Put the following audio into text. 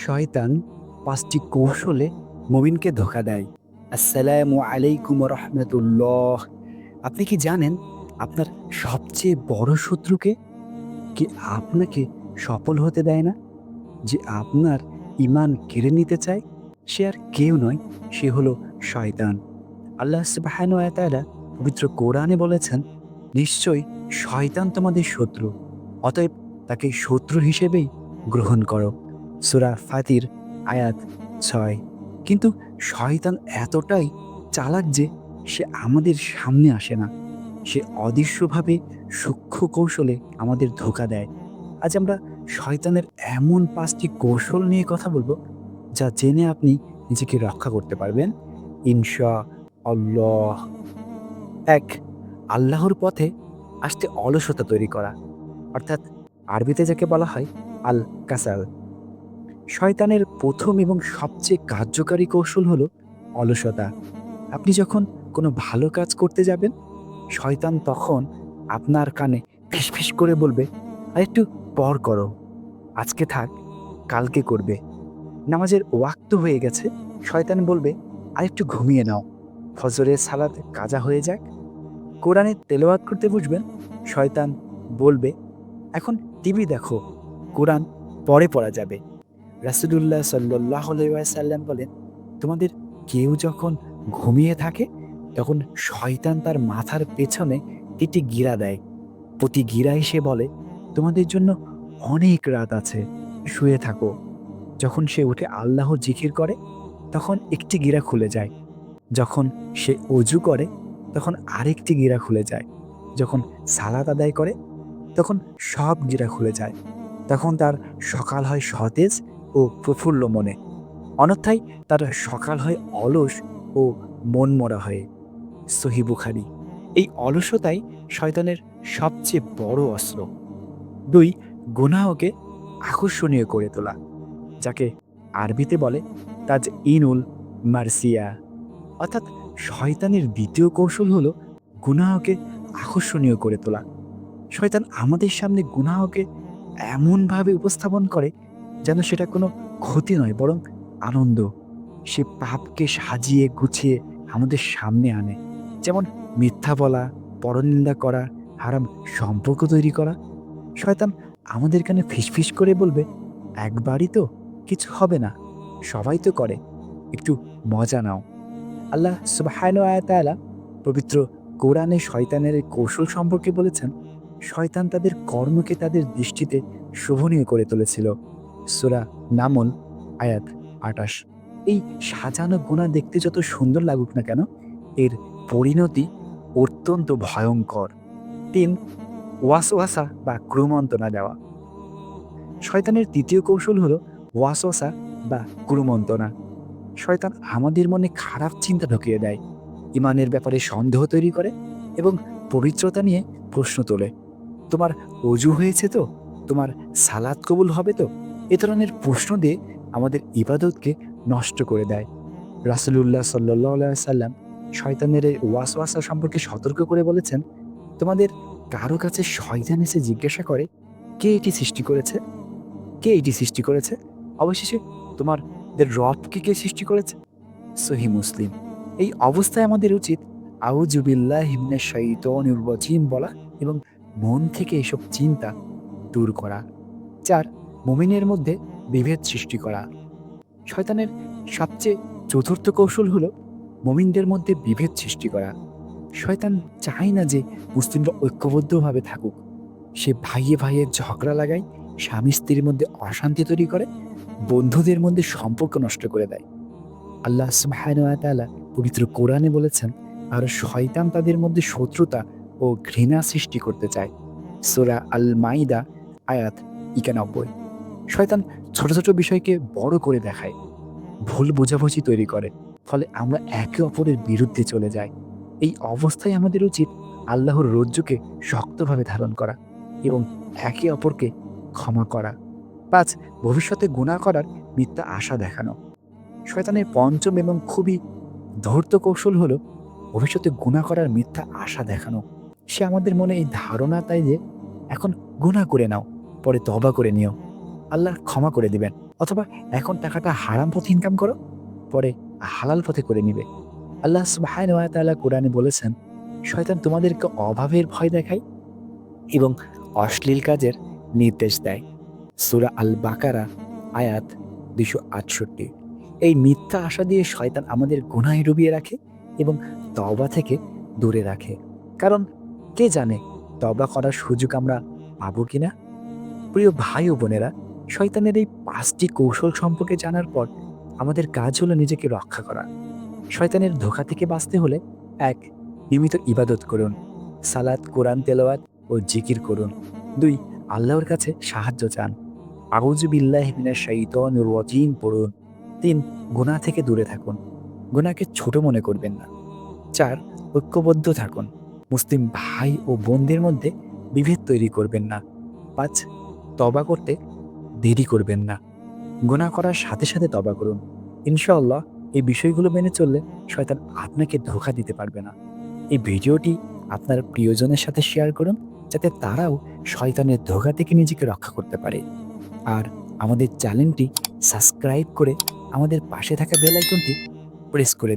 শয়তান ৫টি কৌশলে মুমিনকে ধোঁকা দেয়। আসসালামু আলাইকুম রহমতুল্লাহ। আপনি কি জানেন আপনার সবচেয়ে বড় শত্রুকে? কি আপনাকে সফল হতে দেয় না? যে আপনার ঈমান কেড়ে নিতে চায়? সে আর কেউ নয়, সে হলো শয়তান। আল্লাহ সুবহানাহু ওয়া তাআলা পবিত্র কোরআনে বলেছেন, নিশ্চয়ই শয়তান তোমাদের শত্রু, অতএব তাকে শত্রু হিসেবেই গ্রহণ করো। সূরা ফাতির আয়াত ৬। কিন্তু শয়তান এতটাই চালাক যে সে আমাদের সামনে আসে না। সে অদৃশ্যভাবে সূক্ষ্ম কৌশলে আমাদের ধোঁকা দেয়। আজ আমরা শয়তানের এমন ৫টি কৌশল নিয়ে কথা বলব, যা জেনে আপনি নিজেকে রক্ষা করতে পারবেন ইনশাআল্লাহ। ১. আল্লাহর পথে আসতে অলসতা তৈরি করা, অর্থাৎ আরবিতে যাকে বলা হয় আল কাসাল। শয়তানের ১ম এবং সবচেয়ে কার্যকারী কৌশল হলো অলসতা। আপনি যখন কোনো ভালো কাজ করতে যাবেন, শয়তান তখন আপনার কানে ফিসফিস করে বলবে, আরেকটু পর করো, আজকে থাক, কালকে করবে। নামাজের ওয়াক্ত হয়ে গেছে, শয়তান বলবে, আরেকটু ঘুমিয়ে নাও, ফজরের সালাত কাজা হয়ে যাক। কোরআনে তেলাওয়াত করতে বসবেন, শয়তান বলবে, এখন টিভি দেখো, কোরআন পরে পড়া যাবে। রাসূলুল্লাহ সাল্লাল্লাহু আলাইহি ওয়াসাল্লাম বলেন, তোমাদের কেউ যখন ঘুমিয়ে থাকে, তখন শয়তান তার মাথার পেছনে ৩টি গিরা দেয়। প্রতি গিরায় সে বলে, তোমাদের জন্য অনেক রাত আছে, শুয়ে থাকো। যখন সে উঠে আল্লাহর জিকির করে, তখন একটি গিরা খুলে যায়। যখন সে অজু করে, তখন আরেকটি গিরা খুলে যায়। যখন সালাত আদায় করে, তখন সব গিরা খুলে যায়। তখন তার সকাল হয় সতেজ ও প্রফুল্ল মনে। অন্যথায় তার সকাল হয় অলস ও মনমরা হয়ে। সহিহ বুখারী। এই অলসতাই শয়তানের সবচেয়ে বড় অস্ত্র। ২. গুনাহকে আকর্ষণীয় করে তোলা, যাকে আরবিতে বলে তাজঈনুল মারসিয়া। অর্থাৎ শয়তানের ২য় কৌশল হলো গুনাহকে আকর্ষণীয় করে তোলা। শয়তান আমাদের সামনে গুনাহকে এমনভাবে উপস্থাপন করে যেন সেটা কোনো ক্ষতি নয়, বরং আনন্দ। সে পাপকে সাজিয়ে গুছিয়ে আমাদের সামনে আনে। যেমন মিথ্যা বলা, পরনিন্দা করা, হারাম সম্পর্ক তৈরি করা। শয়তান আমাদের কানে ফিসফিস করে বলবে, একবারই তো, কিছু হবে না, সবাই তো করে, একটু মজা নাও। আল্লাহ সুবহানাহু ওয়া তাআলা পবিত্র কোরআনে শয়তানের এই কৌশল সম্পর্কে বলেছেন, শয়তান তাদের কর্মকে তাদের দৃষ্টিতে শোভনীয় করে তুলেছিল। সূরা নামল আয়াত ২৮। এই সাজানো গোনা দেখতে যত সুন্দর লাগুক না কেন, এর পরিণতি অত্যন্ত ভয়ঙ্কর। ৩. ওয়াসওয়াসা বা ক্রুমন্তনা দেওয়া। শয়তানের ৩য় কৌশল হলো ওয়াসওয়াসা বা ক্রুমন্তনা। শয়তান আমাদের মনে খারাপ চিন্তা ঢুকিয়ে দেয়, ঈমানের ব্যাপারে সন্দেহ তৈরি করে এবং পবিত্রতা নিয়ে প্রশ্ন তোলে। তোমার অজু হয়েছে তো? তোমার সালাত কবুল হবে তো? এ ধরনের প্রশ্ন দিয়ে আমাদের ইবাদতকে নষ্ট করে দেয়। রাসূলুল্লাহ সাল্লাল্লাহু আলাইহি ওয়াসাল্লাম শয়তানের এই ওয়াসওয়াসা সম্পর্কে সতর্ক করে বলেছেন, তোমাদের কারো কাছে শয়তান এসে জিজ্ঞাসা করে, কে এটি সৃষ্টি করেছে? কে এটি সৃষ্টি করেছে? অবশেষে তোমাদের রবকে কে সৃষ্টি করেছে? সহিহ মুসলিম। এই অবস্থায় আমাদের উচিত আউযু বিল্লাহি মিনাশ শাইতানির রাজিম বলা এবং মন থেকে এসব চিন্তা দূর করা। ৪. মুমিনের মধ্যে বিভেদ সৃষ্টি করা। শয়তানের সবচেয়ে ৪র্থ কৌশল হলো মুমিনদের মধ্যে বিভেদ সৃষ্টি করা। শয়তান চায় না যে মুসলিমরা ঐক্যবদ্ধভাবে থাকুক। সে ভাইয়ে ভাইয়ে ঝগড়া লাগায়, স্বামী স্ত্রীর মধ্যে অশান্তি তৈরি করে, বন্ধুদের মধ্যে সম্পর্ক নষ্ট করে দেয়। আল্লাহ সুবহানাহু ওয়া তাআলা পবিত্র কোরআনে বলেছেন, আর শয়তান তাদের মধ্যে শত্রুতা ও ঘৃণা সৃষ্টি করতে চায়। সূরা আল মাইদা আয়াত ৯১। শয়তান ছোট ছোট বিষয়কে বড় করে দেখায়, ভুল বোঝাবুঝি তৈরি করে, ফলে আমরা একে অপরের বিরুদ্ধে চলে যাই। এই অবস্থায় আমাদের উচিত আল্লাহর রজ্জুকে শক্তভাবে ধারণ করা এবং একে অপরকে ক্ষমা করা। ৫. ভবিষ্যতে গুনাহ করার মিথ্যা আশা দেখানো। শয়তানের ৫ম এবং খুবই ধূর্ত কৌশল হলো ভবিষ্যতে গুনাহ করার মিথ্যা আশা দেখানো। সে আমাদের মনে এই ধারণা দেয় যে, এখন গুনাহ করে নাও, পরে তওবা করে নিও, আল্লাহ ক্ষমা করে দিবেন। অথবা এখন টাকাটা হারাম পথে ইনকাম করো, পরে হালাল পথে করে নিবে। আল্লাহ সুবহানাহু ওয়া তাআলা কোরআনে বলেছেন, শয়তান তোমাদেরকে অভাবের ভয় দেখায় এবং অশ্লীল কাজের নির্দেশ দেয়। সূরা আল বাকারা আয়াত ২৬৮। এই মিথ্যা আশা দিয়ে শয়তান আমাদের গুনাহে ডুবিয়ে রাখে এবং তওবা থেকে দূরে রাখে। কারণ কে জানে তওবা করার সুযোগ আমরা পাবো কিনা? প্রিয় ভাই ও বোনেরা, শয়তানের এই ৫টি কৌশল সম্পর্কে জানার পর আমাদের কাজ হলো নিজেকে রক্ষা করা। শয়তানের ধোঁকা থেকে বাঁচতে হলে ১. নিয়মিত ইবাদত করুন। সালাত, কোরআন তেলাওয়াত ও জিকির করুন। ২. আল্লাহর কাছে সাহায্য চান। আউযু বিল্লাহি মিনাশ শাইতানির রাজিম পড়ুন। ৩. গুনাহ থেকে দূরে থাকুন। গুনাহকে ছোট মনে করবেন না। ৪. ঐক্যবদ্ধ থাকুন। মুসলিম ভাই ও বোনদের মধ্যে বিভেদ তৈরি করবেন না। ৫. তওবা করতে দেরি করবেন না। গুনাহ করার সাথে সাথে তওবা করুন। ইনশাআল্লাহ এই বিষয়গুলো মেনে চললে শয়তান আপনাকে ধোঁকা দিতে পারবে না। এই ভিডিওটি আপনার প্রিয়জনের সাথে শেয়ার করুন, যাতে তারাও শয়তানের ধোঁকা থেকে নিজেকে রক্ষা করতে পারে। আর আমাদের চ্যানেলটি সাবস্ক্রাইব করে আমাদের পাশে থাকা বেল আইকনটি প্রেস করে দিন।